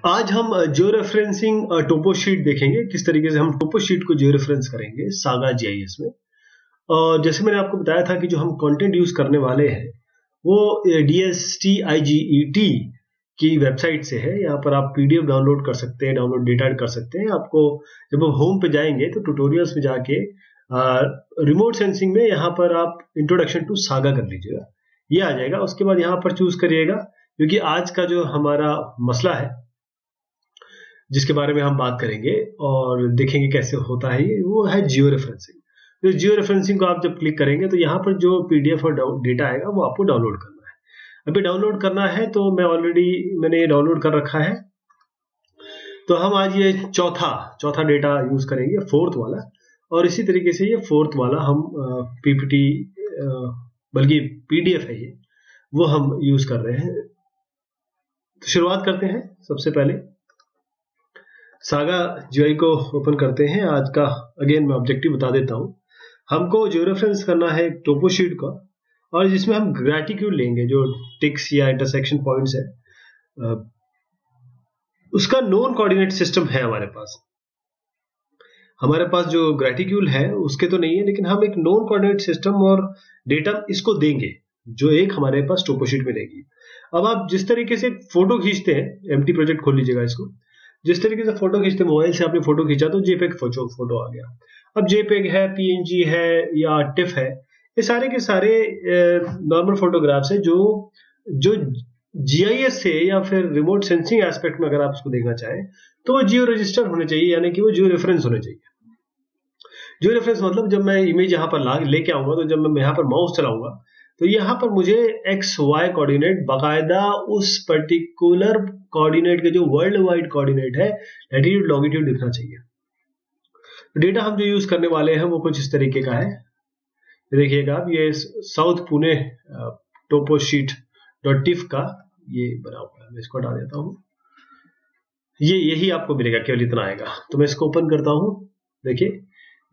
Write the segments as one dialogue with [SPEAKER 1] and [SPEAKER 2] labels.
[SPEAKER 1] आज हम geo referencing टोपो sheet देखेंगे, किस तरीके से हम टोपो शीट को जियो रेफरेंस करेंगे सागा जीआईएस में। और जैसे मैंने आपको बताया था कि जो हम कंटेंट यूज करने वाले हैं वो DSTIGET की वेबसाइट से है। यहाँ पर आप पीडीएफ डाउनलोड कर सकते हैं, डाउनलोड डेटा कर सकते हैं। आपको जब हम होम पे जाएंगे तो ट्यूटोरियल्स में जाके रिमोट सेंसिंग में यहाँ पर आप इंट्रोडक्शन टू सागा कर लीजिएगा, ये आ जाएगा। उसके बाद यहाँ पर चूज करिएगा, क्योंकि आज का जो हमारा मसला है जिसके बारे में हम बात करेंगे और देखेंगे कैसे होता है ये, वो है जियो रेफरेंसिंग। तो जियो रेफरेंसिंग को आप जब क्लिक करेंगे तो यहाँ पर जो पीडीएफ और डेटा आएगा वो आपको डाउनलोड करना है। अभी डाउनलोड करना है तो मैंने ये डाउनलोड कर रखा है। तो हम आज ये चौथा डेटा यूज करेंगे, फोर्थ वाला। और इसी तरीके से ये फोर्थ वाला हम पीपीटी बल्कि पीडीएफ है ये, वो हम यूज कर रहे हैं। तो शुरुआत करते हैं। सबसे पहले सागा जीआई को ओपन करते हैं। आज का अगेन मैं ऑब्जेक्टिव बता देता हूं। हमको जियो रेफरेंस करना है टोपो शीट का, और जिसमें हम ग्रेटिट्यूड लेंगे, जो टिक्स या इंटरसेक्शन पॉइंट्स है उसका नोन कोऑर्डिनेट सिस्टम है हमारे पास जो ग्रेटिट्यूड है उसके तो नहीं है, लेकिन हम एक नोन कोऑर्डिनेट सिस्टम और डेटा इसको देंगे जो एक हमारे पास टोपो शीट में रहेगी। अब आप जिस तरीके से फोटो खींचते हैं, एम्प्टी प्रोजेक्ट खोल लीजिएगा इसको, जिस तरीके से फोटो खींचते हैं, मोबाइल से आपने फोटो खींचा तो जेपेग फोटो आ गया। अब जेपेग है, पीएनजी है या टिफ है, ये सारे के सारे नॉर्मल फोटोग्राफ्स है जो जीआईएस से या फिर रिमोट सेंसिंग एस्पेक्ट में अगर आप उसको देखना चाहें तो वो जियो रजिस्टर होने चाहिए, यानी कि वो जियो रेफरेंस होने चाहिए। जियो रेफरेंस मतलब जब मैं इमेज यहाँ पर लेके आऊंगा, तो जब मैं यहाँ पर माउस चलाऊंगा तो यहाँ पर मुझे एक्स वाई कोऑर्डिनेट बाकायदा उस पर्टिकुलर कोऑर्डिनेट के जो वर्ल्ड वाइड कोऑर्डिनेट है, लैटिट्यूड लॉन्गिट्यूड दिखना चाहिए। डेटा हम जो यूज करने वाले हैं वो कुछ इस तरीके का है। देखिएगा आप, ये साउथ पुणे टोपो शीट .tif का ये बना हुआ है। मैं इसको हटा देता हूँ। यही आपको मिलेगा, केवल इतना आएगा। तो मैं इसको ओपन करता हूँ। देखिए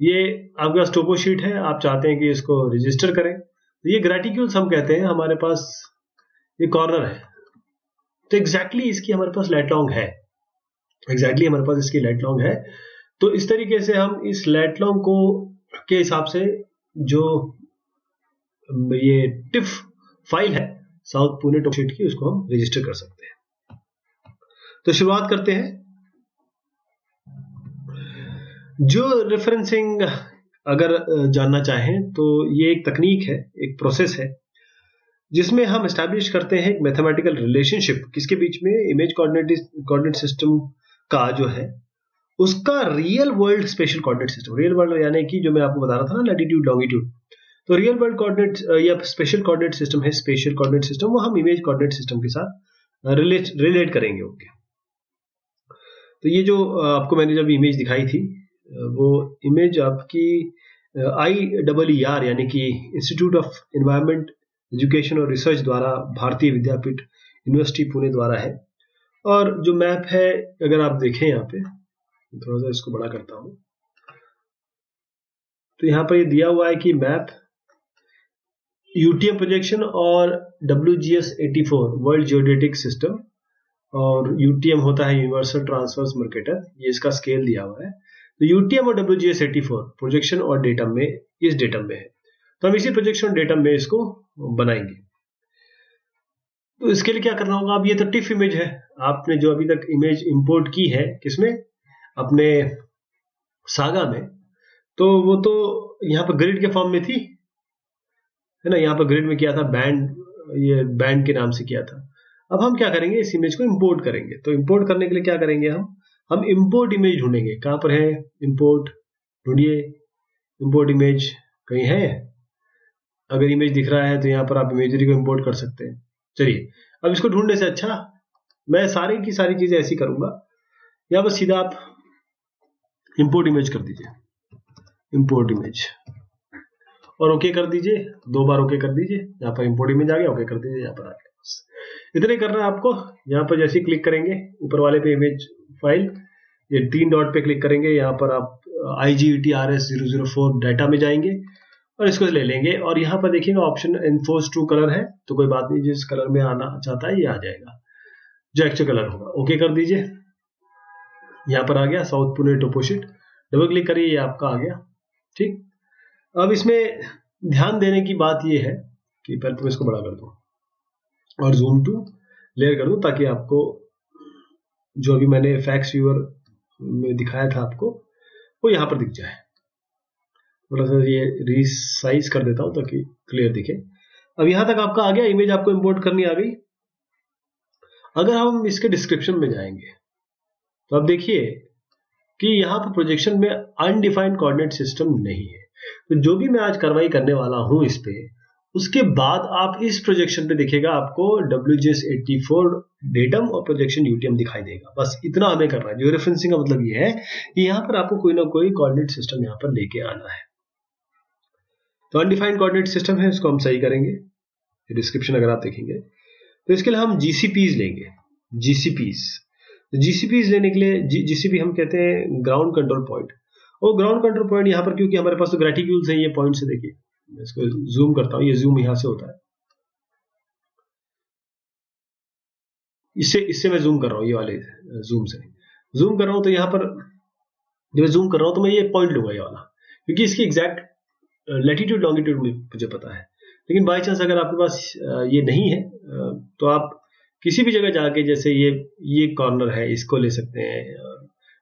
[SPEAKER 1] ये आपके पास टोपो शीट है, आप चाहते हैं कि इसको रजिस्टर करें, तो ये ग्रेटिट्यूड्स हम कहते हैं। हमारे पास ये कॉर्नर है, तो एग्जैक्टली इसकी हमारे पास लेट लॉन्ग है, हमारे पास इसकी लेट लॉन्ग है। तो इस तरीके से हम इस लेट लॉन्ग को के हिसाब से जो ये टिफ फाइल है साउथ पुणे टोपो शीट की, उसको हम रजिस्टर कर सकते हैं। तो शुरुआत करते हैं। जो रेफरेंसिंग अगर जानना चाहें तो ये एक तकनीक है, एक प्रोसेस है, जिसमें हम एस्टैब्लिश करते हैं एक मैथमेटिकल रिलेशनशिप किसके बीच में, इमेज कोऑर्डिनेट सिस्टम का जो है उसका real world special coordinate system. Real world यानी कि जो मैं आपको बता रहा था ना, लैटिट्यूड लॉन्गिट्यूड, तो रियल वर्ल्ड कोऑर्डिनेट या स्पेशल कोऑर्डिनेट सिस्टम है, स्पेशल कोऑर्डिनेट सिस्टम, वो हम इमेज कोऑर्डिनेट सिस्टम के साथ रिलेट करेंगे। ओके, तो ये जो आपको मैंने जब इमेज दिखाई थी, वो इमेज आपकी IEER यानी कि इंस्टीट्यूट ऑफ एनवायरमेंट एजुकेशन और रिसर्च द्वारा, भारतीय विद्यापीठ यूनिवर्सिटी पुणे द्वारा है। और जो मैप है, अगर आप देखें यहाँ पे, थोड़ा सा इसको बड़ा करता हूं, तो यहाँ पर ये दिया हुआ है कि मैप UTM प्रोजेक्शन और WGS 84 वर्ल्ड जियोडेटिक सिस्टम, और UTM होता है यूनिवर्सल ट्रांसवर्स मर्केटर, ये इसका स्केल दिया हुआ है। तो UTM और WGS 84 प्रोजेक्शन और डेटम में, इस डेटम में है, तो हम इसी प्रोजेक्शन और डेटम में इसको बनाएंगे। तो इसके लिए क्या करना होगा, अब ये तो टिफ इमेज है, आपने जो अभी तक इमेज इंपोर्ट की है किसमें, अपने सागा में, तो वो तो यहाँ पर ग्रिड के फॉर्म में थी, है ना, यहाँ पर ग्रिड में किया था, ये बैंड के नाम से किया था। अब हम क्या करेंगे, इस इमेज को इंपोर्ट करेंगे। तो इंपोर्ट करने के लिए क्या करेंगे, हम इंपोर्ट इमेज ढूंढेंगे। कहां पर है इंपोर्ट, ढूंढिए इंपोर्ट इमेज, कहीं है? अगर इमेज दिख रहा है तो यहाँ पर आप इमेजरी को इंपोर्ट कर सकते हैं। चलिए, अब इसको ढूंढने से अच्छा मैं सारी की सारी चीजें ऐसी करूंगा, यहाँ पर सीधा आप इंपोर्ट इमेज कर दीजिए, इंपोर्ट इमेज, और ओके कर दीजिए, 2 बार ओके कर दीजिए। यहाँ पर इंपोर्ट इमेज आ गया, ओके कर दीजिए, यहाँ पर आ गया। इतने करना है आपको। यहाँ पर जैसे ही क्लिक करेंगे ऊपर वाले पे इमेज फाइल, ये 3 डॉट पे क्लिक करेंगे, यहाँ पर आप IGETRS004 डाटा में जाएंगे और इसको ले लेंगे। और यहाँ पर देखिएगा ऑप्शन एनफोर्स टू कलर है, तो कोई बात नहीं, जिस कलर में आना चाहता है ये आ जाएगा। जो एक्चुअल कलर होगा। ओके कर दीजिए, यहाँ पर आ गया south Pune toposheet, double click करिए, ये आपका आ गया। ठीक, अब इसमें ध्यान देने की बात ये है कि पहले तो मैं इसको बड़ा कर दूं और जूम टू लेयर कर दूं, ताकि आपको जो अभी मैंने फैक्स व्यूअर में दिखाया था आपको वो यहाँ पर दिख जाए। थोड़ा सा ये रीसाइज कर देता हूं ताकि क्लियर दिखे। अब यहां तक आपका आ गया, इमेज आपको इंपोर्ट करनी आ गई। अगर हम इसके डिस्क्रिप्शन में जाएंगे तो आप देखिए कि यहाँ पर प्रोजेक्शन में अनडिफाइंड कोऑर्डिनेट सिस्टम नहीं है। तो जो भी मैं आज कार्रवाई करने वाला हूं इस पे, उसके बाद आप इस प्रोजेक्शन पे देखिएगा आपको WGS84 डेटम और प्रोजेक्शन UTM दिखाई देगा। बस इतना हमें करना है। जो रेफरेंसिंग का मतलब ये है कि यहाँ पर आपको कोई ना कोई कोऑर्डिनेट सिस्टम यहाँ पर लेके आना है। तो अनडिफाइंड कोऑर्डिनेट सिस्टम है, इसको हम सही करेंगे। डिस्क्रिप्शन अगर आप देखेंगे तो इसके लिए हम GCPs लेंगे। GCPs लेने के लिए GCP हम कहते हैं ग्राउंड कंट्रोल पॉइंट। और ग्राउंड कंट्रोल पॉइंट यहाँ पर, क्योंकि हमारे पास तो ग्रेटिक्यूल्स हैं, ये पॉइंट से देखिए, मैं इसको जूम करता हूँ, ये जूम यहाँ से होता है, इससे मैं जूम कर रहा हूँ, ये वाले जूम से जूम कर रहा हूँ। तो यहाँ पर जब मैं जूम कर रहा हूँ तो मैं ये पॉइंट लूंगा, ये वाला, क्योंकि इसकी एग्जैक्ट लैटिट्यूड लॉन्गिट्यूड मुझे पता है। लेकिन बाई चांस अगर आपके पास ये नहीं है तो आप किसी भी जगह जाके, जैसे ये कॉर्नर है, इसको ले सकते हैं,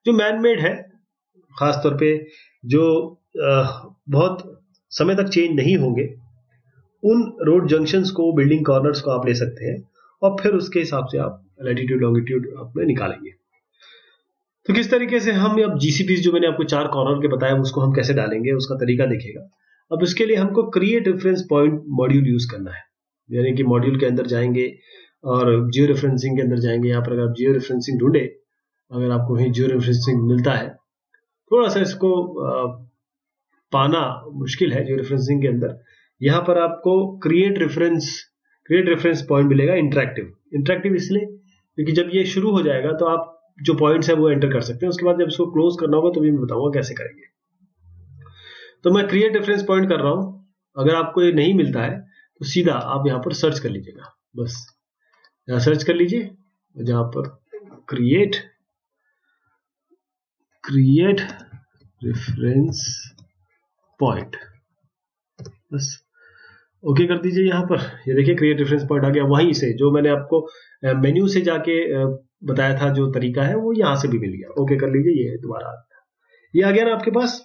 [SPEAKER 1] जो मैनमेड है, खासतौर पे जो बहुत समय तक चेंज नहीं होंगे, उन रोड जंक्शंस को, बिल्डिंग कॉर्नर्स को आप ले सकते हैं और फिर उसके हिसाब से आप लैटिट्यूड लॉन्गिट्यूड अपने निकालेंगे। तो किस तरीके से हम अब GCPs जो मैंने आपको 4 कॉर्नर के बताया उसको हम कैसे डालेंगे, उसका तरीका देखिएगा। अब इसके लिए हमको create reference point module use करना है, यानी कि मॉड्यूल के अंदर जाएंगे और जियो रेफरेंसिंग के अंदर जाएंगे। यहाँ पर अगर आप जियो रेफरेंसिंग ढूंढे, अगर आपको वहीं जियो रेफरेंसिंग मिलता है, थोड़ा सा इसको पाना मुश्किल है जियो रेफरेंसिंग के अंदर। यहाँ पर आपको क्रिएट रेफरेंस पॉइंट मिलेगा इंटरेक्टिव इसलिए क्योंकि जब ये शुरू हो जाएगा तो आप जो पॉइंट्स है वो एंटर कर सकते हैं। उसके बाद जब इसको क्लोज करना होगा तो भी मैं बताऊंगा कैसे करेंगे। तो मैं क्रिएट रेफरेंस पॉइंट कर रहा हूं। अगर आपको ये नहीं मिलता है तो सीधा आप यहाँ पर सर्च कर लीजिएगा, बस यहाँ सर्च कर लीजिए, जहां पर क्रिएट रेफरेंस पॉइंट, बस ओके कर दीजिए। यहाँ पर ये देखिए क्रिएट रेफरेंस पॉइंट आ गया। वहीं से जो मैंने आपको मेन्यू से जाके बताया था जो तरीका है, वो यहाँ से भी मिल गया। ओके कर लीजिए, ये दोबारा आ गया। ये आ गया ना आपके पास,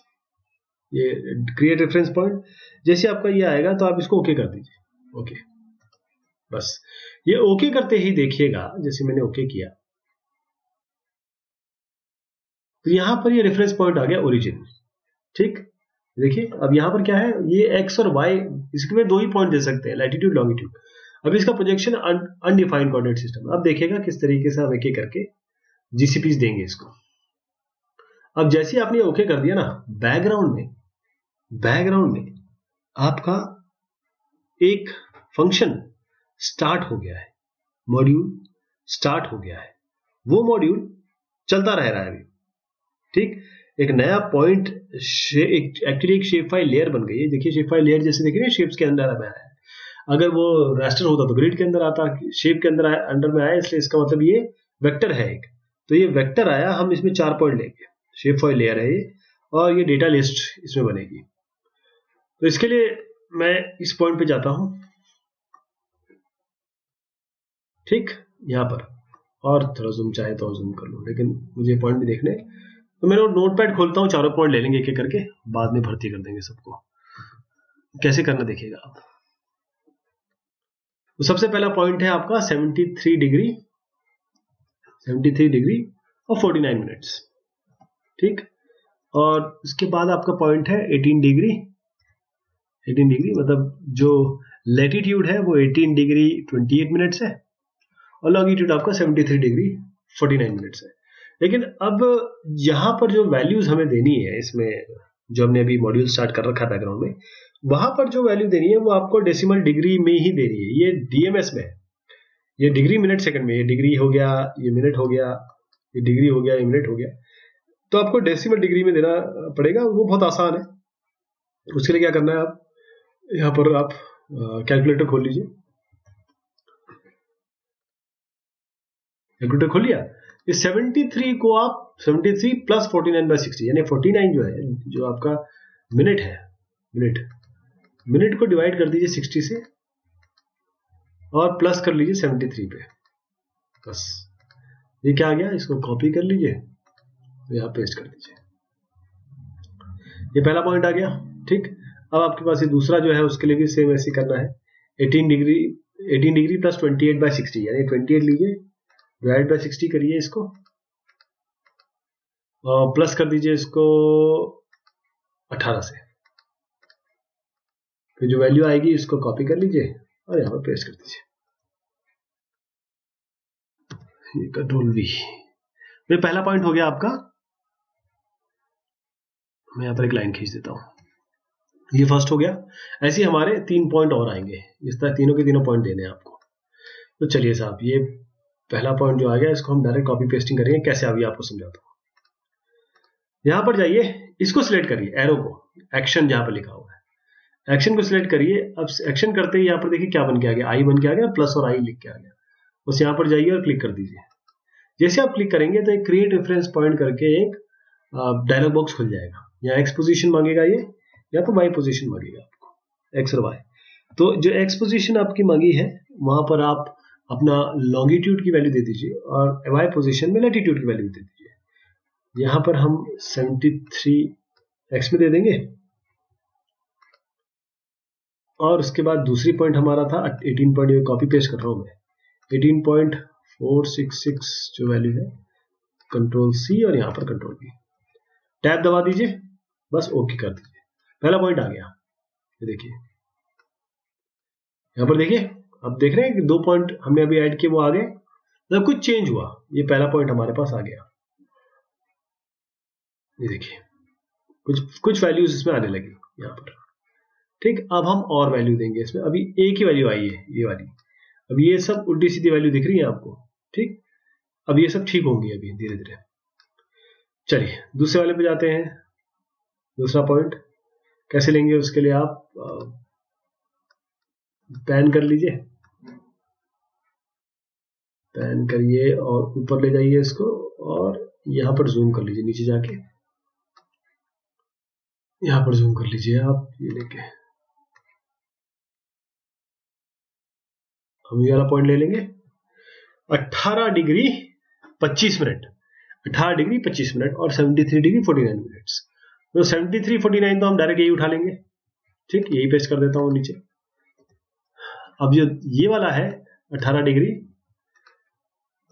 [SPEAKER 1] ये क्रिएट रेफरेंस पॉइंट। जैसे आपका ये आएगा तो आप इसको ओके कर दीजिए। ओके, बस ये ओके करते ही देखिएगा, जैसे मैंने ओके किया तो यहाँ पर ये रेफरेंस पॉइंट आ गया ओरिजिन। ठीक, देखिए अब यहाँ पर क्या है, ये एक्स और वाई, इसके में 2 ही पॉइंट दे सकते हैं, लैटिट्यूड लॉन्गिट्यूड। अब इसका प्रोजेक्शन अनडिफाइंड कोऑर्डिनेट सिस्टम। अब देखिएगा किस तरीके से हम एक एक करके GCPs देंगे इसको। अब जैसे ही आपने ओके कर दिया ना, बैकग्राउंड में आपका एक फंक्शन स्टार्ट हो गया है, मॉड्यूल स्टार्ट हो गया है। वो मॉड्यूल चलता रह रहा है अभी। ठीक, एक नया पॉइंट एक्चुअली एक शेप फाइल लेयर बन गई है। देखिए शेप फाइल लेयर जैसे देखिए शेप्स के अंदर आया है। अगर वो रास्टर होता तो ग्रिड के अंदर आता, शेप के अंदर अंडर में आया, इसलिए इसका मतलब ये वेक्टर है एक। तो ये वेक्टर आया, हम इसमें 4 पॉइंट लेंगे। शेप फाइल लेयर है ये, और ये डेटा लिस्ट इसमें बनेगी। तो इसके लिए मैं इस पॉइंट पे जाता हूं, ठीक, यहाँ पर, और थोड़ा जूम चाहे तो जूम कर लूं, लेकिन मुझे पॉइंट भी देखने। तो मैं नोटपैड खोलता हूँ, 4 पॉइंट ले लेंगे एक एक करके, बाद में भर्ती कर देंगे सबको। कैसे करना देखिएगा आप। तो सबसे पहला पॉइंट है आपका 73 डिग्री और 49 मिनट्स। ठीक, और उसके बाद आपका पॉइंट है 18 डिग्री मतलब जो लैटिट्यूड है वो 18 डिग्री 28 मिनट्स है, और लॉन्गिट्यूड आपका 73 डिग्री 49 मिनट्स है। लेकिन अब यहां पर जो वैल्यूज हमें देनी है, इसमें जो हमने अभी मॉड्यूल स्टार्ट कर रखा है बैकग्राउंड में, वहां पर जो वैल्यू देनी है वो आपको डेसिमल डिग्री में ही देनी है। ये DMS में है, ये डिग्री मिनट सेकंड में, ये डिग्री हो गया, ये मिनट हो गया, ये डिग्री हो गया, ये मिनट हो गया। तो आपको डेसिमल डिग्री में देना पड़ेगा। वो बहुत आसान है। उसके लिए क्या करना है, आप यहाँ पर आप कैलकुलेटर खोल लीजिए। कैलकुलेटर खोल लिया। इस 73 को आप 73 प्लस 49/60 यानी 49 जो है, जो आपका मिनट है, मिनट को डिवाइड कर दीजिए 60 से और प्लस कर लीजिए 73 पे। बस ये क्या आ गया, इसको कॉपी कर लीजिए, यहाँ पेस्ट कर दीजिए। ये पहला पॉइंट आ गया। ठीक, अब आपके पास ये दूसरा जो है उसके लिए भी सेम ऐसे करना है। 18 डिग्री प्लस 28/60 यानी 28 लीजिए, डिवाइड बाय 60 करिए इसको और प्लस कर दीजिए इसको 18 से। फिर जो वैल्यू आएगी इसको कॉपी कर लीजिए और यहाँ पर पेस्ट कर दीजिए। ये कंट्रोल V। ये पहला पॉइंट हो गया आपका। मैं यहाँ पर एक लाइन खींच देता हूँ, ये फर्स्ट हो गया। ऐसे ही हमारे 3 पॉइंट और आएंगे, इस तरह तीनों के तीनों पॉइंट देने हैं आपको। तो चलिए साहब, ये पहला पॉइंट जो आ गया इसको हम डायरेक्ट कॉपी पेस्टिंग करेंगे। कैसे अभी आपको समझाता हूँ। यहाँ पर जाइए, इसको सिलेक्ट करिए, एरो को, एक्शन जहाँ पर लिखा हुआ है, एक्शन को सिलेक्ट करिए। अब एक्शन करते ही यहाँ पर देखिए क्या बन के आ गया, आई बन के आ गया, प्लस और आई लिख के आ गया। बस यहाँ पर जाइए और क्लिक कर दीजिए। जैसे आप क्लिक करेंगे तो एक क्रिएट रेफरेंस पॉइंट करके एक डायलॉग बॉक्स खुल जाएगा। यहाँ एक्स पोजीशन मांगेगा ये, या तो वाई पोजीशन मांगेगा आपको, एक्स और वाई। तो जो एक्स पोजीशन आपकी मांगी है वहां पर आप अपना लॉन्गिट्यूड की वैल्यू दे दीजिए और वाई पोजीशन में लैटिट्यूड की वैल्यू दे दीजिए। यहाँ पर हम 73 एक्स में दे देंगे और उसके बाद दूसरी पॉइंट हमारा था 18 पॉइंट, कॉपी पेस्ट कर रहा हूं मैं, 18.466 जो वैल्यू है, कंट्रोल C और यहाँ पर कंट्रोल V, टैब दबा दीजिए, बस ओके कर दीजिए। पहला पॉइंट आ गया। ये देखिए यहाँ पर, देखिए अब देख रहे हैं कि 2 पॉइंट हमने अभी ऐड किए वो आ गए, मतलब कुछ चेंज हुआ। ये पहला पॉइंट हमारे पास आ गया। ये देखिए कुछ वैल्यूज इसमें आने लगी यहाँ पर। ठीक, अब हम और वैल्यू देंगे इसमें। अभी एक ही वैल्यू आई है, ये वाली। अब ये सब उल्टी सीधी वैल्यू दिख रही है आपको। ठीक, अब ये सब ठीक होंगी अभी धीरे धीरे। चलिए दूसरे वाले पे जाते हैं। दूसरा पॉइंट कैसे लेंगे, उसके लिए आप पैन कर लीजिए, पैन करिए और ऊपर ले जाइए इसको और यहां पर जूम कर लीजिए, नीचे जाके यहां पर जूम कर लीजिए आप, ये लेके हम ये वाला पॉइंट ले लेंगे। 18 डिग्री 25 मिनट, 18 डिग्री 25 मिनट और 73 डिग्री 49 मिनट्स। तो 73 49 तो हम डायरेक्ट यही उठा लेंगे। ठीक, यही पेस्ट कर देता हूं नीचे। अब जो ये वाला है 18 डिग्री,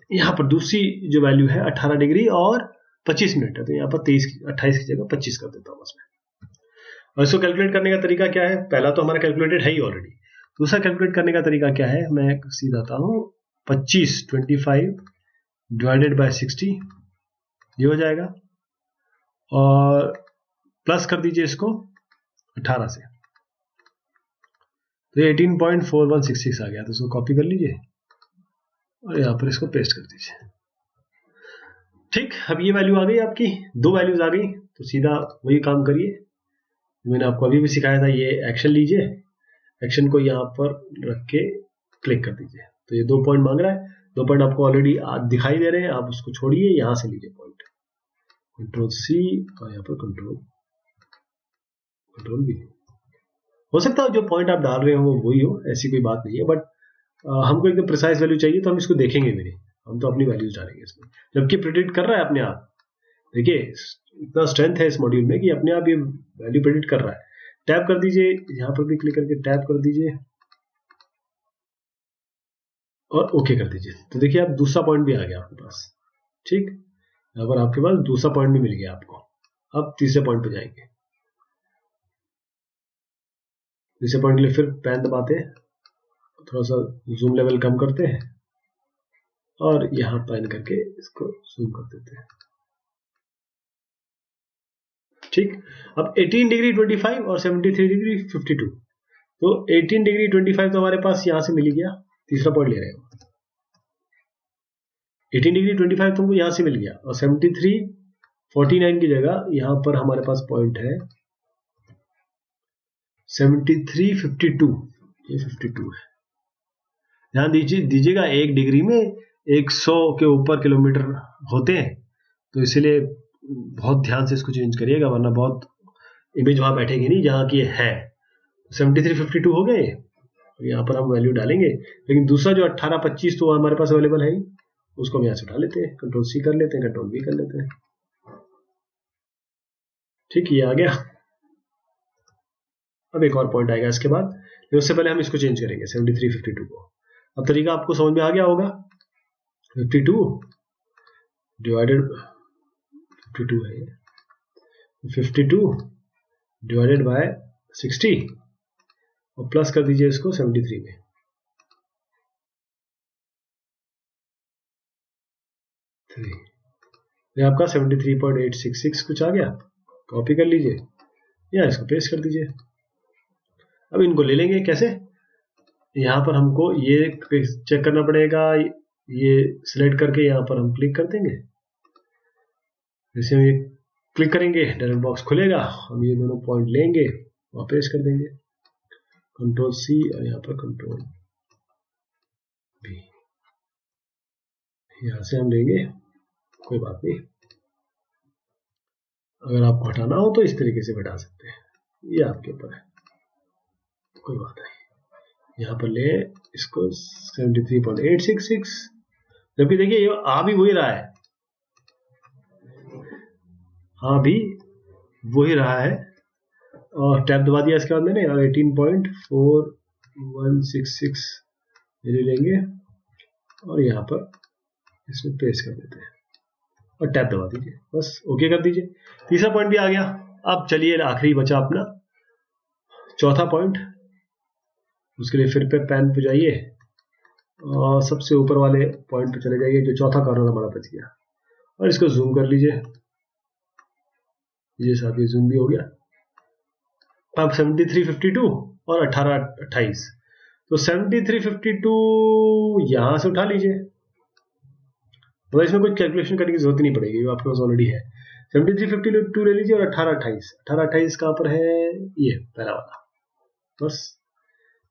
[SPEAKER 1] यहाँ पर दूसरी जो वैल्यू है 18 डिग्री और 25 मिनट है, तो यहाँ पर 28 की जगह 25 कर देता हूँ उसमें। और इसको कैलकुलेट करने का तरीका क्या है, पहला तो हमारा कैलकुलेटेड है ही ऑलरेडी। दूसरा कैलकुलेट करने का तरीका क्या है, मैं सीधा आता हूँ 25 डिवाइडेड बाय 60, ये हो जाएगा, और प्लस कर दीजिए इसको 18 से, तो 18.4166 आ गया। तो इसको कॉपी कर लीजिए और यहाँ पर इसको पेस्ट कर दीजिए। ठीक, अब ये वैल्यू आ गई आपकी, 2 वैल्यूज आ गई। तो सीधा वही काम करिए मैंने आपको अभी भी सिखाया था। ये एक्शन लीजिए, एक्शन को यहाँ पर रख के क्लिक कर दीजिए। तो ये 2 पॉइंट मांग रहा है, 2 पॉइंट आपको ऑलरेडी दिखाई दे रहे हैं, आप उसको छोड़िए, यहां से लीजिए पॉइंट, कंट्रोल C और यहाँ पर कंट्रोल V। हो सकता है जो पॉइंट आप डाल रहे हो वो वही हो, ऐसी कोई बात नहीं है, बट हमको एकदम प्रिसाइज वैल्यू चाहिए, तो हम इसको देखेंगे भी नहीं, हम तो अपनी वैल्यूज डालेंगे इसमें, जबकि प्रिडिक्ट कर रहा है अपने आप। देखिए इतना स्ट्रेंथ है इस मॉड्यूल में कि अपने आप ये वैल्यू प्रिडिक्ट कर रहा है। टैप कर दीजिए, यहाँ पर भी क्लिक करके टैप कर दीजिए और ओके कर दीजिए। तो देखिए आप दूसरा पॉइंट भी आ गया आपके पास। ठीक, यहाँ पर आपके पास दूसरा पॉइंट भी मिल गया आपको। अब तीसरे पॉइंट पे जाएंगे। तीसरे पॉइंट के लिए फिर पैन दबाते हैं, थोड़ा सा जूम लेवल कम करते हैं और यहाँ पैन करके इसको जूम कर देते हैं। ठीक, अब 18 डिग्री 25 और 73 डिग्री 52, तो 18 डिग्री 25 तो हमारे पास यहां से मिल गया। तीसरा पॉइंट ले रहे हैं, 18 डिग्री 25 तुमको यहां से मिल गया, और 73 49 की जगह यहां पर हमारे पास पॉइंट है 73 52, ये 52 है। ध्यान दीजिएगा 1 डिग्री में 100 के ऊपर किलोमीटर होते हैं, तो इसलिए बहुत ध्यान से इसको चेंज करिएगा, वरना बहुत इमेज वहां बैठेगी नहीं जहां की है। 7352 हो गए, यहाँ पर हम वैल्यू डालेंगे। लेकिन दूसरा जो 1825 तो हमारे पास अवेलेबल है ही, उसको हम यहाँ से उठा लेते हैं, कंट्रोल सी कर लेते हैं, कंट्रोल वी कर लेते हैं। ठीक, ये आ गया। अब एक और पॉइंट आएगा इसके बाद, उससे पहले हम इसको चेंज करेंगे 7352 को। अब तरीका आपको समझ में आ गया होगा। 52 डिवाइडेड 52 है, 52 डिवाइडेड बाय 60 और प्लस कर दीजिए इसको 73 में। ये आपका 73.866 कुछ आ गया, कॉपी कर लीजिए या इसको पेस्ट कर दीजिए। अब इनको ले लेंगे कैसे, यहाँ पर हमको ये चेक करना पड़ेगा, ये सिलेक्ट करके यहाँ पर हम क्लिक कर देंगे। जैसे हम ये क्लिक करेंगे डायलॉग बॉक्स खुलेगा, हम ये दोनों पॉइंट लेंगे और पेस्ट कर देंगे, कंट्रोल सी और यहाँ पर कंट्रोल भी, यहाँ से हम लेंगे, कोई बात नहीं। अगर आपको हटाना हो तो इस तरीके से हटा सकते हैं, ये आपके ऊपर है, कोई बात नहीं। यहाँ पर ले इसको 73.866, जबकि देखिए ये आ भी वही रहा है, हाँ भी वही रहा है, और टैब दबा दिया इसके बाद मैंने 18.4166 ले लेंगे और यहाँ पर इसमें पेस्ट कर देते हैं और टैब दबा दीजिए, बस ओके कर दीजिए। तीसरा पॉइंट भी आ गया। अब चलिए आखिरी बचा अपना चौथा पॉइंट, उसके लिए फिर पे पेन पे जाइए और सबसे ऊपर वाले पॉइंट पे चले जाइए, जो चौथा कॉर्नर हमारा बच गया, और इसको जूम कर लीजिए। ये साथ ही जूम भी हो गया। अब 7352 और 1828, तो 7352 यहां से उठा लीजिए, तो इसमें कुछ कैलकुलेशन करने की जरूरत नहीं पड़ेगी, वो आपके पास ऑलरेडी है। 7352 ले लीजिए और 1828 कहां पर है, ये पहला वाला, बस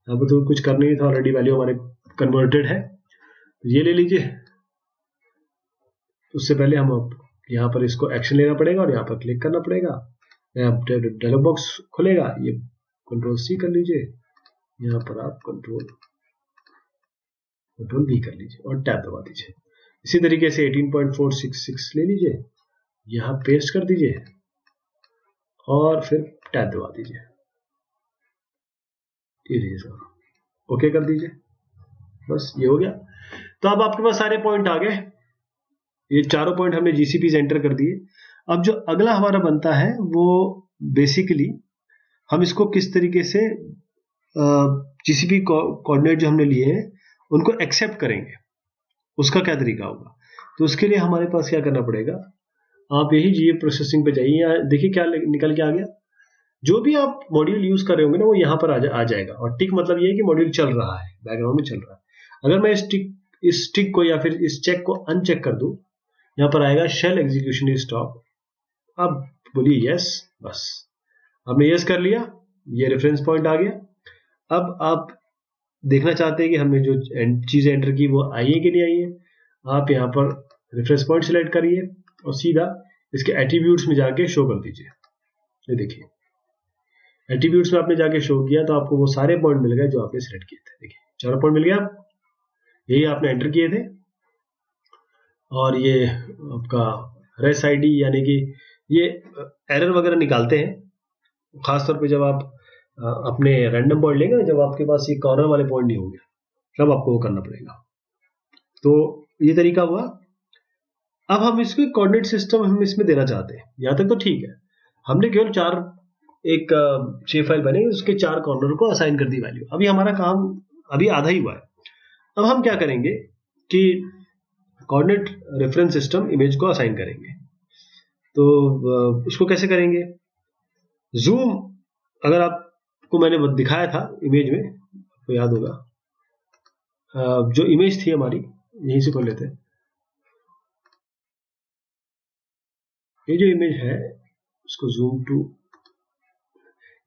[SPEAKER 1] यहाँ पर तो कुछ करना ही था, ऑलरेडी वैल्यू हमारे कन्वर्टेड है, ये ले लीजिए। उससे पहले हम अब यहाँ पर इसको एक्शन लेना पड़ेगा और यहाँ पर क्लिक करना पड़ेगा, डायलॉग बॉक्स खुलेगा, ये कंट्रोल सी कर लीजिए, यहाँ पर आप कंट्रोल वी कर लीजिए और टैब दबा दीजिए। इसी तरीके से 18.466 ले लीजिए, यहाँ पेस्ट कर दीजिए और फिर टैब दबा दीजिए, ये लीजिए सर, ओके कर दीजिए, बस ये हो गया। तो अब आपके पास सारे पॉइंट आ गए, ये चारों पॉइंट हमने जीसीपी एंटर कर दिए। अब जो अगला हमारा बनता है वो बेसिकली हम इसको किस तरीके से जीसीपी कोऑर्डिनेट जो हमने लिए हैं उनको एक्सेप्ट करेंगे, उसका क्या तरीका होगा। तो उसके लिए हमारे पास क्या करना पड़ेगा, आप यही जीए प्रोसेसिंग पे जाइए, यहाँ देखिए क्या निकल के आ गया। जो भी आप मॉड्यूल यूज कर रहे होंगे ना वो यहाँ पर आ जाएगा, और टिक मतलब ये है कि मॉड्यूल चल रहा है, बैकग्राउंड में चल रहा है। अगर मैं इस टिक को या फिर इस चेक को अनचेक कर दूं, यहाँ पर आएगा शेल एग्जीक्यूशन इज स्टॉप, अब बोलिए यस, बस हमने यस कर लिया, ये रेफरेंस पॉइंट आ गया। अब आप देखना चाहते हैं कि हमने जो चीजें एंटर की वो आई है कि नहीं आई है, आप यहाँ पर रेफरेंस पॉइंट सिलेक्ट करिए और सीधा इसके एट्रीब्यूट्स में जाके शो कर दीजिए। ये देखिए एट्रीब्यूट्स में आपने जाके शो किया तो आपको वो सारे पॉइंट मिल गए जो आपने सिलेक्ट किए थे। देखिए चारों पॉइंट मिल गया, यही आपने एंटर किए थे। और ये आपका रेस आईडी यानी कि ये एरर वगैरह निकालते हैं, खासतौर पे जब आप अपने रैंडम पॉइंट लेंगे, जब आपके पास ये कॉर्नर वाले पॉइंट नहीं होंगे तब आपको वो करना पड़ेगा। तो ये तरीका हुआ। अब हम इसको कोऑर्डिनेट सिस्टम हम इसमें देना चाहते हैं, यहां तक तो ठीक है, हमने केवल एक शेप फाइल बने, उसके 4 कॉर्नर को असाइन कर दी वैल्यू। अभी हमारा काम अभी आधा ही हुआ है। अब हम क्या करेंगे कि कोऑर्डिनेट रेफरेंस सिस्टम इमेज को असाइन करेंगे। तो उसको कैसे करेंगे, जूम अगर आपको मैंने दिखाया था इमेज में, आपको याद होगा, जो इमेज थी हमारी, यहीं से खोल लेते हैं। ये जो इमेज है उसको जूम टू,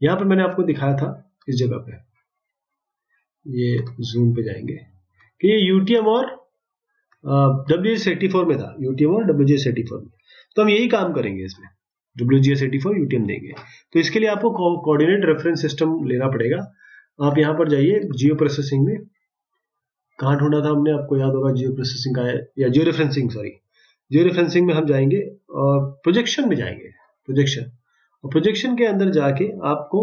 [SPEAKER 1] यहां पर मैंने आपको दिखाया था इस जगह पे, ये जूम पे जाएंगे कि ये यूटीएम और WGS84 में था, UTM और WGS84 में। तो हम यही काम करेंगे इसमें, WGS84 UTM देंगे। तो इसके लिए आपको कोऑर्डिनेट रेफरेंस सिस्टम लेना पड़ेगा। आप यहाँ पर जाइए जियो प्रोसेसिंग में, कहाँ ढूंढा था हमने, आपको याद होगा, जियो प्रोसेसिंग का है या geo referencing, sorry geo referencing में हम जाएंगे और प्रोजेक्शन में जाएंगे, प्रोजेक्शन, और प्रोजेक्शन के अंदर जाके आपको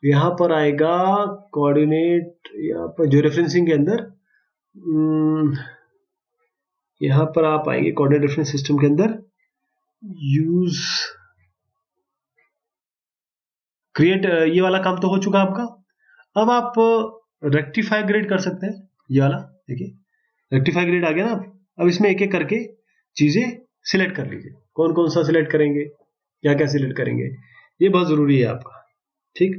[SPEAKER 1] यहाँ पर आएगा कोऑर्डिनेट, यहाँ पर जियो रेफरेंसिंग के अंदर यहाँ पर आप आएंगे कोऑर्डिनेट रेफरेंस सिस्टम के अंदर, यूज क्रिएट, ये वाला काम तो हो चुका आपका। अब आप रेक्टिफाई ग्रिड कर सकते हैं, ये वाला देखिए रेक्टिफाई ग्रिड आ गया ना। अब इसमें एक एक करके चीजें सिलेक्ट कर लीजिए, कौन कौन सा सिलेक्ट करेंगे, क्या क्या सिलेक्ट करेंगे, ये बहुत जरूरी है आपका। ठीक,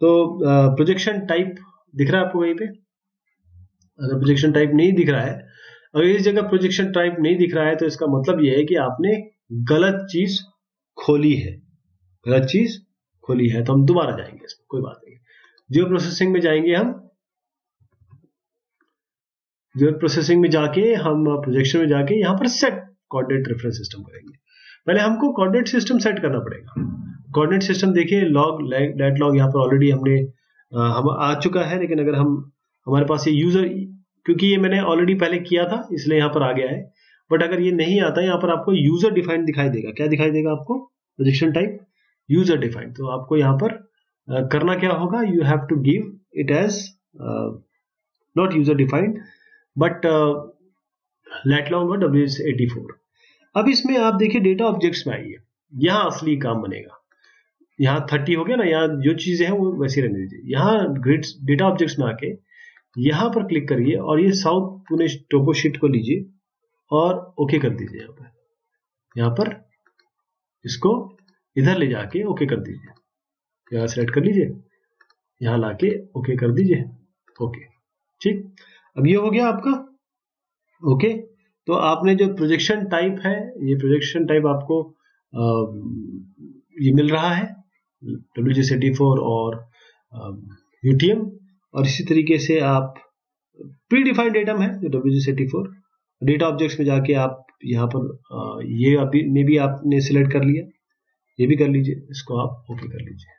[SPEAKER 1] तो प्रोजेक्शन टाइप दिख रहा है आपको वहीं पे? अगर प्रोजेक्शन टाइप नहीं दिख रहा है, अगर इस जगह प्रोजेक्शन टाइप नहीं दिख रहा है, तो इसका मतलब ये है कि आपने गलत चीज खोली है, गलत चीज खोली है। तो हम दोबारा जाएंगे इसमें, कोई बात नहीं। जियो प्रोसेसिंग में जाएंगे हम, जियो प्रोसेसिंग में जाके हम प्रोजेक्शन में जाके यहाँ पर सेट कोऑर्डिनेट रेफरेंस सिस्टम करेंगे। पहले हमको कोऑर्डिनेट सिस्टम सेट करना पड़ेगा। कोऑर्डिनेट सिस्टम देखिए, लॉग लेट लॉग यहाँ पर ऑलरेडी हमने हम आ चुका है, लेकिन अगर हम हमारे पास ये यूजर, क्योंकि ये मैंने ऑलरेडी पहले किया था इसलिए यहाँ पर आ गया है, बट अगर ये नहीं आता, यहाँ पर आपको यूजर डिफाइंड दिखाई देगा। क्या दिखाई देगा आपको? Projection type user defined. तो आपको यहाँ पर करना क्या होगा, you have to give it as not user defined but lat long और WGS84। अब इसमें आप देखिए डेटा ऑब्जेक्ट्स में आइए, यहाँ असली काम बनेगा। यहाँ 30 हो गया ना, यहाँ जो चीजें हैं वो वैसे रहने दीजिए। यहाँ ग्रिड्स डेटा ऑब्जेक्ट्स में आके यहाँ पर क्लिक करिए और ये साउथ पुणे टोपो शीट को लीजिए और ओके कर दीजिए। यहाँ पर इसको इधर ले जाके ओके कर दीजिए, यहाँ सेलेक्ट कर लीजिए, यहाँ लाके ओके कर दीजिए, ओके। ठीक, अब ये हो गया आपका ओके। तो आपने जो प्रोजेक्शन टाइप है, ये प्रोजेक्शन टाइप आपको ये मिल रहा है WGS84 और UTM, और इसी तरीके से आप प्री डिफाइंड डेटम है जो WGS84। डेटा ऑब्जेक्ट्स में जाके आप यहाँ पर ये अभी में भी आपने सिलेक्ट कर लिया, ये भी कर लीजिए, इसको आप ओके कर लीजिए।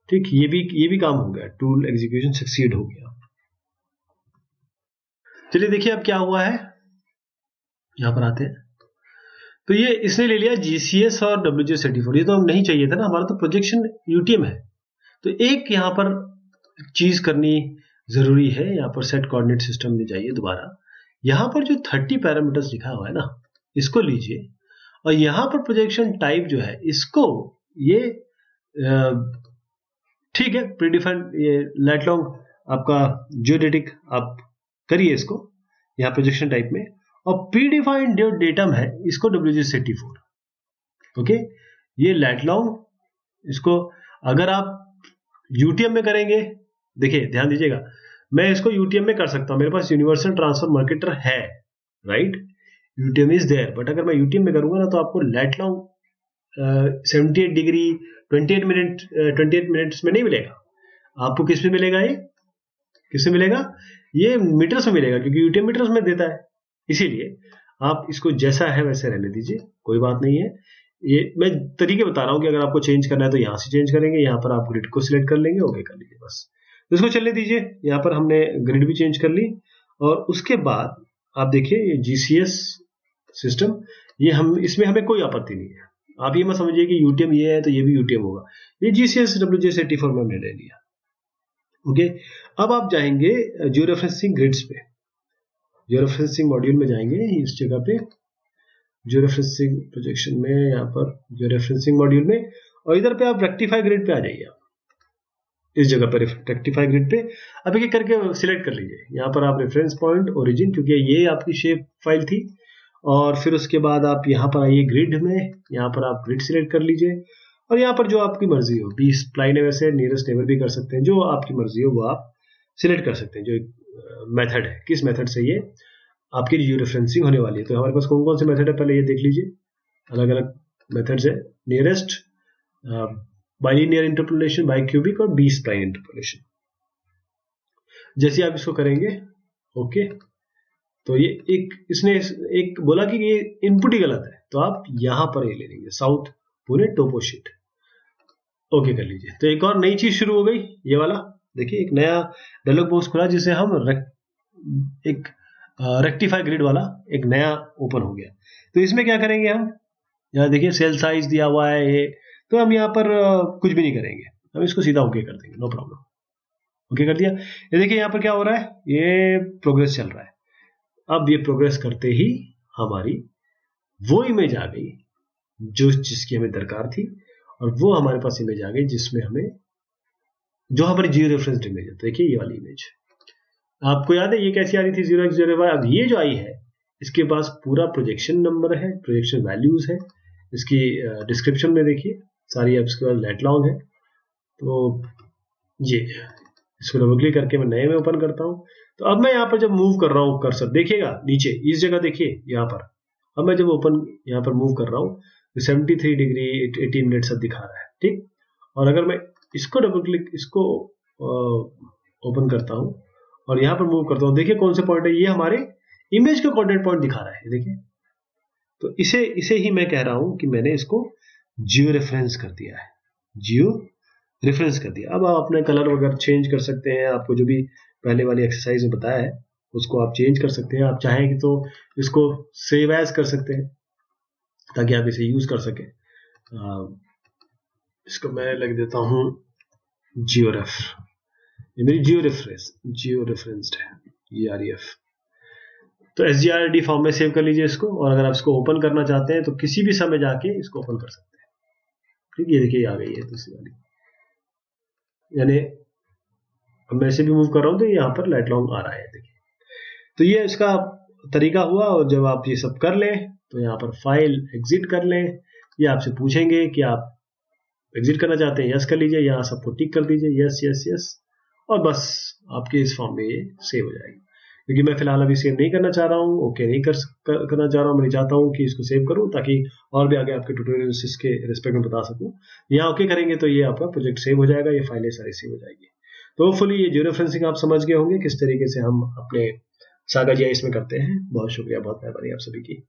[SPEAKER 1] ठीक, ये भी काम हो गया, टूल एग्जीक्यूशन सक्सीड हो गया। चलिए देखिए अब क्या हुआ है, यहां पर आते हैं। तो ये इसने ले लिया GCS और WGS84, ये तो हम नहीं चाहिए था ना, हमारा तो प्रोजेक्शन UTM है। तो एक यहां पर चीज करनी जरूरी है, यहां पर सेट कोऑर्डिनेट सिस्टम में जाइए दोबारा, यहां पर जो 30 पैरामीटर्स लिखा हुआ है ना, इसको लीजिए और यहां पर प्रोजेक्शन टाइप जो है इसको ये ठीक है प्रीडिफाइंड, ये लेट लॉन्ग आपका जियोडेटिक आप करिए इसको यहाँ प्रोजेक्शन टाइप में, और प्रीडिफाइंड जो डेटम है इसको WGS84। ओके, ये लेट लॉन्ग, इसको अगर आप UTM में करेंगे, देखिए ध्यान दीजिएगा, मैं इसको UTM में कर सकता हूं, मेरे पास यूनिवर्सल ट्रांसफर मार्केटर है, right, UTM is there. But अगर मैं UTM में करूंगा ना, तो आपको लेट लॉन्ग 78 डिग्री 28 मिनट्स में नहीं मिलेगा। आपको किस में मिलेगा, ये किसमें मिलेगा, ये मीटर्स में मिलेगा, क्योंकि UTM मीटर्स में देता है। इसीलिए आप इसको जैसा है वैसे रहने दीजिए, कोई बात नहीं है। ये मैं तरीके बता रहा हूं कि अगर आपको चेंज करना है तो यहां से चेंज करेंगे, यहां पर आप ग्रिड को सिलेक्ट कर लेंगे, ओके कर लीजिए, बस इसको चलने दीजिए। यहां पर हमने ग्रिड भी चेंज कर ली, और उसके बाद आप देखिए ये GCS सिस्टम, ये हम इसमें हमें कोई आपत्ति नहीं है। आप ये मत समझिए कि UTM ये है तो ये भी UTM होगा, ये GCS WGS84 में हमने ले लिया। ओके, अब आप जाएंगे जियो रेफरेंसिंग ग्रिड्स पे, जियो रेफरेंसिंग मॉड्यूल में जाएंगे, इस जगह पे जियो रेफरेंसिंग प्रोजेक्शन में, यहाँ पर जियो रेफरेंसिंग मॉड्यूल में, और इधर पे आप रेक्टिफाई ग्रिड पे आ जाइए। इस जगह पर रेक्टिफाई ग्रिड पे अब एक करके सिलेक्ट कर लीजिए। यहाँ पर आप रेफरेंस पॉइंट ओरिजिन, क्योंकि ये आपकी शेप फाइल थी, और फिर उसके बाद आप यहाँ पर आइए ग्रिड में, यहाँ पर आप ग्रिड सिलेक्ट कर लीजिए, और यहाँ पर जो आपकी मर्जी हो, 20 स्प्लाइन है, वैसे नियरेस्ट नेबर भी कर सकते हैं, जो आपकी मर्जी हो वो आप सिलेक्ट कर सकते हैं। जो मेथड है, किस मेथड से ये आपकी जियो रेफरेंसिंग होने वाली है। तो हमारे पास कौन कौन से मेथड है पहले ये देख लीजिए, अलग अलग मेथड्स है, नियरेस्ट, बाइलिनियर इंटरपोलेशन, बाइक्यूबिक और बी स्प्लाइन इंटरपोलेशन। जैसे आप इसको करेंगे ओके, तो ये इसने एक बोला कि ये इनपुट ही गलत है, तो आप यहां पर ये ले लीजिए साउथ पुणे टोपो शीट, ओके कर लीजिए। तो एक और नई चीज शुरू हो गई, ये वाला देखिए, एक नया डायलॉग बॉक्स खुला जिसे हम एक रेक्टिफाई ग्रिड वाला एक नया ओपन हो गया। तो इसमें क्या करेंगे हम, यहाँ देखिए सेल साइज दिया हुआ है ये, तो हम यहाँ पर कुछ भी नहीं करेंगे, हम इसको सीधा ओके कर देंगे, नो प्रॉब्लम, ओके कर दिया। ये देखिए यहाँ पर क्या हो रहा है, ये प्रोग्रेस चल रहा है। अब ये प्रोग्रेस करते ही हमारी वो इमेज आ गई जो जिसकी हमें दरकार थी, और वो हमारे पास इमेज आ गई जिसमें हमें, जो हमारी जियो रेफरेंस इमेज है। तो देखिए ये वाली इमेज आपको याद है ये कैसी आ रही थी, 0x0y। अब ये जो आई है इसके पास पूरा प्रोजेक्शन नंबर है, प्रोजेक्शन वैल्यूज है, इसकी डिस्क्रिप्शन में देखिए सारी एप्स के बाद लेट लॉन्ग है। तो ये इसको डबल क्लिक करके मैं नए में ओपन करता हूं। तो अब मैं यहाँ पर जब मूव कर रहा हूँ कर्सर, देखिएगा नीचे इस जगह देखिए यहाँ पर, अब मैं जब ओपन यहाँ पर मूव कर रहा हूँ तो 73 डिग्री 80 मिनट सब दिखा रहा है, ठीक। और अगर मैं इसको डबल क्लिक, इसको ओपन करता हूँ और यहाँ पर मूव करता हूँ, देखिए कौन से पॉइंट है, ये हमारे इमेज के कोऑर्डिनेट पॉइंट दिखा रहा है, देखिए। तो इसे ही मैं कह रहा हूँ कि मैंने इसको जियो रेफरेंस कर दिया है, जियो रेफरेंस कर दिया। अब आप अपने कलर वगैरह चेंज कर सकते हैं, आपको जो भी पहले वाली एक्सरसाइज में बताया है उसको आप चेंज कर सकते हैं। आप चाहें तो इसको सेव एज कर सकते हैं ताकि आप इसे यूज कर सकें। इसको मैं लिख देता हूं जियो रेफ, ये मेरी जियो रेफरेंस्ड है, EREF। तो SGRD फॉर्म में सेव कर लीजिए इसको, और अगर आप इसको ओपन करना चाहते हैं तो किसी भी समय जाके इसको ओपन कर सकते हैं, ठीक। ये देखिए आ गई है दूसरी वाली, यानी अब मैं इसे भी मूव कर रहा हूं तो यहाँ पर लाइट लॉन्ग आ रहा है, देखिए। तो ये इसका तरीका हुआ। और जब आप ये सब कर लें तो यहाँ पर फाइल एग्जिट कर लें, ये आपसे पूछेंगे कि आप एग्जिट करना चाहते हैं, यस कर लीजिए, यहाँ सबको टिक कर दीजिए, यस यस यस, और बस आपके इस फॉर्म में ये सेव हो जाएगी। क्योंकि मैं फिलहाल अभी सेव नहीं करना चाह रहा हूँ, ओके नहीं करना चाह रहा हूँ, मैं चाहता हूँ कि इसको सेव करूँ ताकि और भी आगे आपके ट्यूटोरियल्स इसके रिस्पेक्ट में बता सकूँ। यहाँ ओके करेंगे तो ये आपका प्रोजेक्ट सेव हो जाएगा, ये फाइलें सारी सेव हो जाएगी। तो होपफुली ये जियो रेफरेंसिंग आप समझ गए होंगे किस तरीके से हम अपने सागा GIS में करते हैं। बहुत शुक्रिया, बहुत मेहरबानी आप सभी की।